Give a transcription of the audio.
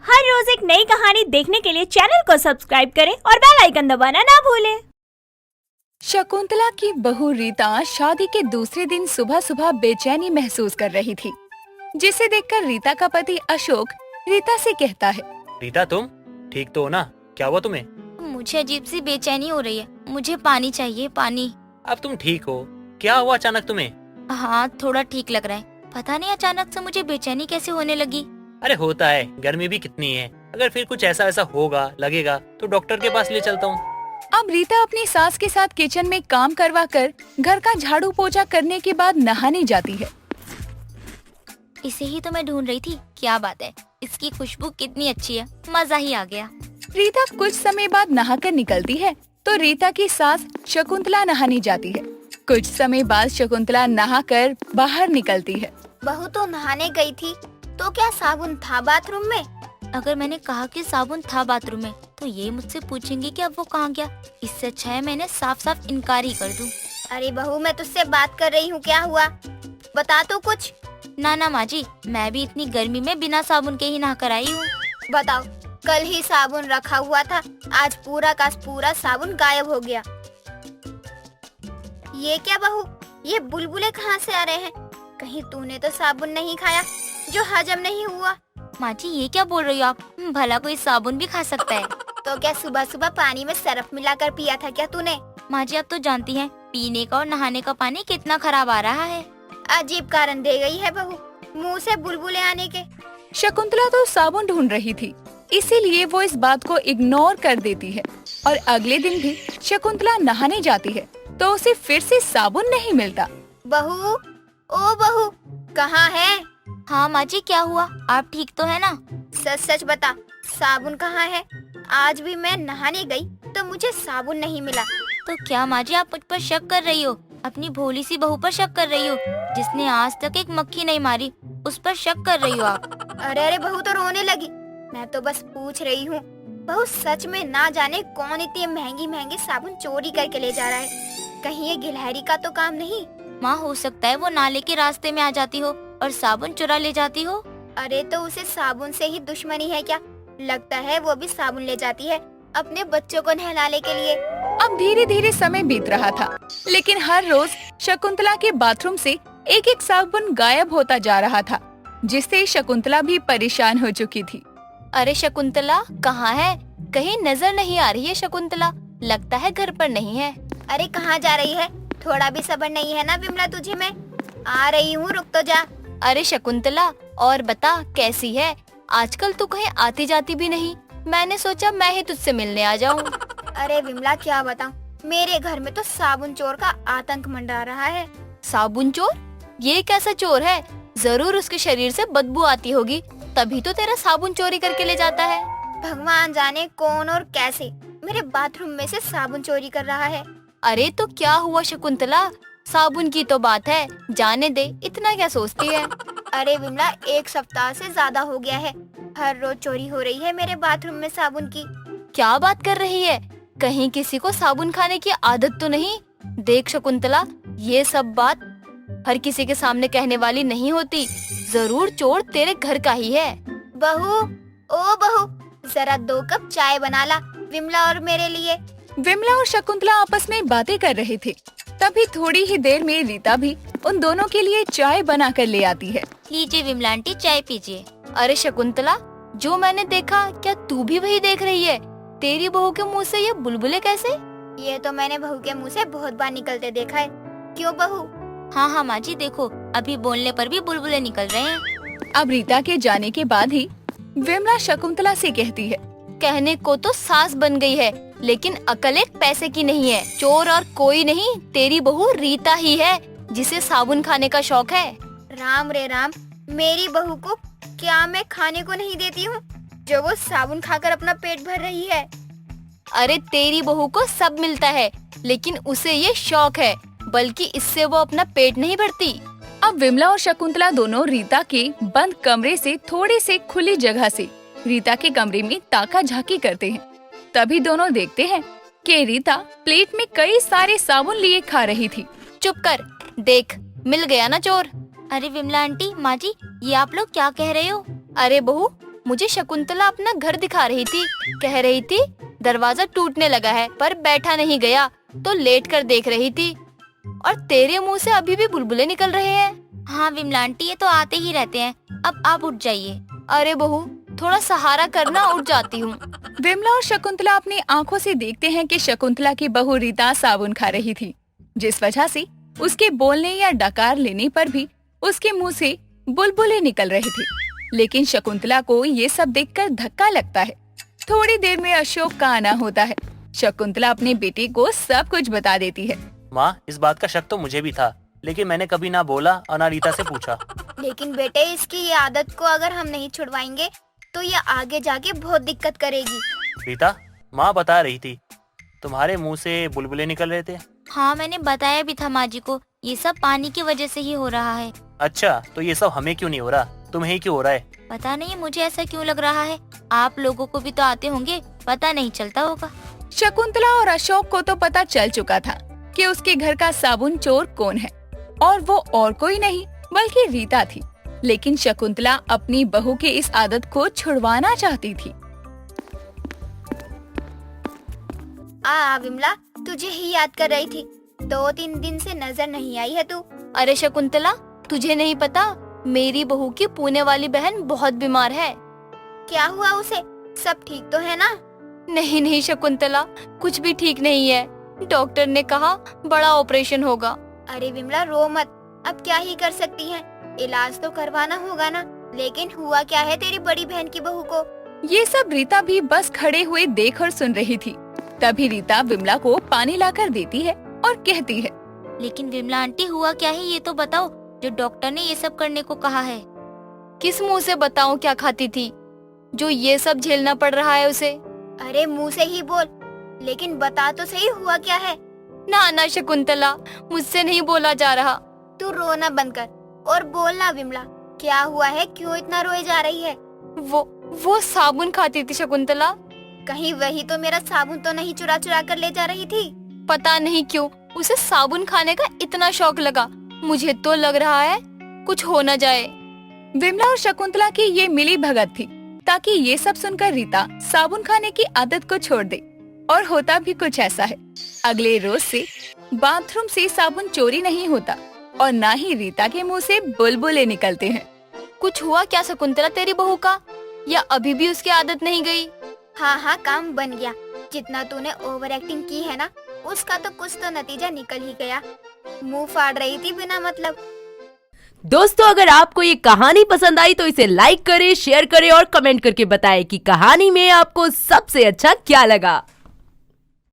हर रोज एक नई कहानी देखने के लिए चैनल को सब्सक्राइब करें और बेल आइकन दबाना ना भूलें। शकुंतला की बहू रीता शादी के दूसरे दिन सुबह सुबह बेचैनी महसूस कर रही थी, जिसे देखकर रीता का पति अशोक रीता से कहता है, रीता तुम ठीक तो हो ना? क्या हुआ तुम्हें? मुझे अजीब सी बेचैनी हो रही है। मुझे पानी चाहिए, पानी। अब तुम ठीक हो? क्या हुआ अचानक तुम्हें? हाँ, थोड़ा ठीक लग रहा है। पता नहीं अचानक से मुझे बेचैनी कैसे होने लगी। अरे होता है, गर्मी भी कितनी है। अगर फिर कुछ ऐसा वैसा होगा लगेगा तो डॉक्टर के पास ले चलता हूँ। अब रीता अपनी सास के साथ किचन में काम करवा कर घर का झाड़ू पोछा करने के बाद नहाने जाती है। इसे ही तो मैं ढूंढ रही थी। क्या बात है, इसकी खुशबू कितनी अच्छी है, मजा ही आ गया। रीता कुछ समय बाद नहाकर निकलती है तो रीता की सास शकुंतला नहाने जाती है। कुछ समय बाद शकुंतला नहाकर बाहर निकलती है। बहू तो नहाने गई थी, तो क्या साबुन था बाथरूम में? अगर मैंने कहा कि साबुन था बाथरूम में, तो ये मुझसे पूछेंगे कि अब वो कहाँ गया। इससे अच्छा है मैंने साफ साफ इनकार ही कर दूं। अरे बहू, मैं तुझसे बात कर रही हूँ, क्या हुआ बता तो कुछ। ना माँ जी, मैं भी इतनी गर्मी में बिना साबुन के ही नहा कर आई हूँ। बताओ, कल ही साबुन रखा हुआ था, आज पूरा का पूरा साबुन गायब हो गया। ये क्या बहू, ये बुलबुले कहाँ से आ रहे हैं? कहीं तूने तो साबुन नहीं खाया जो हजम नहीं हुआ? माँ जी, ये क्या बोल रही हो आप? भला कोई साबुन भी खा सकता है? तो क्या सुबह सुबह पानी में सरफ मिलाकर पिया था क्या तूने? माँ जी, आप तो जानती हैं पीने का और नहाने का पानी कितना खराब आ रहा है। अजीब कारण दे गई है बहू, मुँह से बुलबुले आने के। शकुंतला तो साबुन ढूंढ रही थी, इसीलिए वो इस बात को इग्नोर कर देती है। और अगले दिन भी शकुंतला नहाने जाती है तो उसे फिर से साबुन नहीं मिलता। बहू, ओ बहू, कहाँ है? हाँ माँ जी, क्या हुआ? आप ठीक तो है ना? सच सच बता, साबुन कहाँ है? आज भी मैं नहाने गई तो मुझे साबुन नहीं मिला। तो क्या माँ जी, आप मुझ पर शक कर रही हो? अपनी भोली सी बहू पर शक कर रही हो, जिसने आज तक एक मक्खी नहीं मारी, उस पर शक कर रही हो आप? अरे बहू तो रोने लगी। मैं तो बस पूछ रही हूँ बहू, सच में ना जाने कौन इतनी महंगी महंगी साबुन चोरी करके ले जा रहा है। कहीं ये गिलहरी का तो काम नहीं? माँ, हो सकता है वो नाले के रास्ते में आ जाती हो और साबुन चुरा ले जाती हो। अरे तो उसे साबुन से ही दुश्मनी है क्या? लगता है वो भी साबुन ले जाती है अपने बच्चों को नहलाने के लिए। अब धीरे धीरे समय बीत रहा था, लेकिन हर रोज शकुंतला के बाथरूम से एक एक साबुन गायब होता जा रहा था, जिससे शकुंतला भी परेशान हो चुकी थी। अरे शकुंतला कहाँ है? कहीं नजर नहीं आ रही है शकुंतला। लगता है घर पर नहीं है। अरे कहाँ जा रही है? थोड़ा भी सब्र नहीं है ना विमला तुझे? मैं आ रही हूँ, रुक तो जा। अरे शकुंतला, और बता कैसी है? आजकल तू कहीं आती जाती भी नहीं। मैंने सोचा मैं ही तुझसे मिलने आ जाऊँ। अरे विमला, क्या बताऊँ, मेरे घर में तो साबुन चोर का आतंक मंडरा रहा है। साबुन चोर? ये कैसा चोर है? जरूर उसके शरीर से बदबू आती होगी, तभी तो तेरा साबुन चोरी करके ले जाता है। भगवान जाने कौन और कैसे मेरे बाथरूम में से साबुन चोरी कर रहा है। अरे तो क्या हुआ शकुंतला? साबुन की तो बात है, जाने दे, इतना क्या सोचती है? अरे विमला, एक सप्ताह से ज्यादा हो गया है, हर रोज चोरी हो रही है मेरे बाथरूम में साबुन की। क्या बात कर रही है? कहीं किसी को साबुन खाने की आदत तो नहीं? देख शकुंतला, ये सब बात हर किसी के सामने कहने वाली नहीं होती। जरूर चोर तेरे घर का ही है। बहू, ओ बहू, जरा 2 कप चाय बना ला विमला और मेरे लिए। विमला और शकुंतला आपस में बातें कर रहे थे, तभी थोड़ी ही देर में रीता भी उन दोनों के लिए चाय बना कर ले आती है। लीजिए विमला आंटी, चाय पीजिए। अरे शकुंतला, जो मैंने देखा क्या तू भी वही देख रही है? तेरी बहू के मुँह से ये बुलबुले कैसे? ये तो मैंने बहू के मुँह से बहुत बार निकलते देखा है। क्यों बहू? हाँ माँ जी, देखो अभी बोलने पर भी बुलबुले निकल रहे हैं। अब रीता के जाने के बाद ही विमला शकुंतला से कहती है, कहने को तो सास बन गई है, लेकिन अकल एक पैसे की नहीं है। चोर और कोई नहीं, तेरी बहू रीता ही है, जिसे साबुन खाने का शौक है। राम रे राम, मेरी बहू को क्या मैं खाने को नहीं देती हूँ जो वो साबुन खाकर अपना पेट भर रही है? अरे तेरी बहू को सब मिलता है, लेकिन उसे ये शौक है, बल्कि इससे वो अपना पेट नहीं भरती। अब विमला और शकुंतला दोनों रीता के बंद कमरे से थोड़ी से खुली जगह से रीता के कमरे में ताका झाकी करते हैं। तभी दोनों देखते हैं कि रीता प्लेट में कई सारे साबुन लिए खा रही थी। चुप कर, देख मिल गया ना चोर। अरे विमला आंटी, माँ जी, ये आप लोग क्या कह रहे हो? अरे बहू, मुझे शकुंतला अपना घर दिखा रही थी। कह रही थी दरवाजा टूटने लगा है, पर बैठा नहीं गया तो लेट कर देख रही थी। और तेरे मुंह से अभी भी बुलबुले निकल रहे हैं। हाँ विमला आंटी, ये तो आते ही रहते हैं। अब आप उठ जाइए। अरे बहू, थोड़ा सहारा करना, उठ जाती हूँ। विमला और शकुंतला अपनी आंखों से देखते हैं कि शकुंतला की बहू रीता साबुन खा रही थी, जिस वजह से उसके बोलने या डकार लेने पर भी उसके मुंह से बुलबुले निकल रहे थे। लेकिन शकुंतला को ये सब देखकर धक्का लगता है। थोड़ी देर में अशोक का आना होता है। शकुंतला अपने बेटे को सब कुछ बता देती है। माँ, इस बात का शक तो मुझे भी था, लेकिन मैंने कभी ना बोला और ना रीता से पूछा। लेकिन बेटे, इसकी ये आदत को अगर हम नहीं छुड़वाएंगे तो ये आगे जाके बहुत दिक्कत करेगी। रीता, माँ बता रही थी तुम्हारे मुंह से बुलबुले निकल रहे थे। हाँ, मैंने बताया भी था माँ जी को, ये सब पानी की वजह से ही हो रहा है। अच्छा, तो ये सब हमें क्यों नहीं हो रहा, तुम्हें ही क्यों हो रहा है? पता नहीं मुझे ऐसा क्यों लग रहा है। आप लोगों को भी तो आते होंगे, पता नहीं चलता होगा। शकुंतला और अशोक को तो पता चल चुका था कि उसके घर का साबुन चोर कौन है, और वो और कोई नहीं बल्कि रीता थी। लेकिन शकुंतला अपनी बहू की इस आदत को छुड़वाना चाहती थी। विमला, तुझे ही याद कर रही थी। 2-3 दिन से नजर नहीं आई है तू। अरे शकुंतला, तुझे नहीं पता, मेरी बहू की पुणे वाली बहन बहुत बीमार है। क्या हुआ उसे? सब ठीक तो है ना? नहीं नहीं शकुंतला, कुछ भी ठीक नहीं है। डॉक्टर ने कहा बड़ा ऑपरेशन होगा। अरे विमला, रो मत। अब क्या ही कर सकती है, इलाज तो करवाना होगा ना। लेकिन हुआ क्या है तेरी बड़ी बहन की बहू को? ये सब रीता भी बस खड़े हुए देख और सुन रही थी। तभी रीता विमला को पानी लाकर देती है और कहती है, लेकिन विमला आंटी, हुआ क्या है ये तो बताओ, जो डॉक्टर ने ये सब करने को कहा है। किस मुंह से बताऊं क्या खाती थी, जो ये सब झेलना पड़ रहा है उसे। अरे मुंह से ही बोल, लेकिन बता तो सही, हुआ क्या है? ना ना शकुंतला, मुझसे नहीं बोला जा रहा। तू रोना बंद कर और बोलना विमला, क्या हुआ है, क्यों इतना रोए जा रही है? वो साबुन खाती थी शकुंतला। कहीं वही तो मेरा साबुन तो नहीं चुरा चुरा कर ले जा रही थी? पता नहीं क्यों उसे साबुन खाने का इतना शौक लगा। मुझे तो लग रहा है कुछ हो न जाए। विमला और शकुंतला की ये मिली भगत थी ताकि ये सब सुनकर रीता साबुन खाने की आदत को छोड़ दे। और होता भी कुछ ऐसा है। अगले रोज से बाथरूम से साबुन चोरी नहीं होता और ना ही रीता के मुंह से बुलबुले निकलते हैं। कुछ हुआ क्या शकुंतला तेरी बहू का, या अभी भी उसकी आदत नहीं गई? हाँ, काम बन गया। जितना तूने ओवर एक्टिंग की है ना, उसका तो कुछ तो नतीजा निकल ही गया। मुंह फाड़ रही थी बिना मतलब। दोस्तों, अगर आपको ये कहानी पसंद आई तो इसे लाइक करें, शेयर करें और कमेंट करके बताएं कि कहानी में आपको सबसे अच्छा क्या लगा।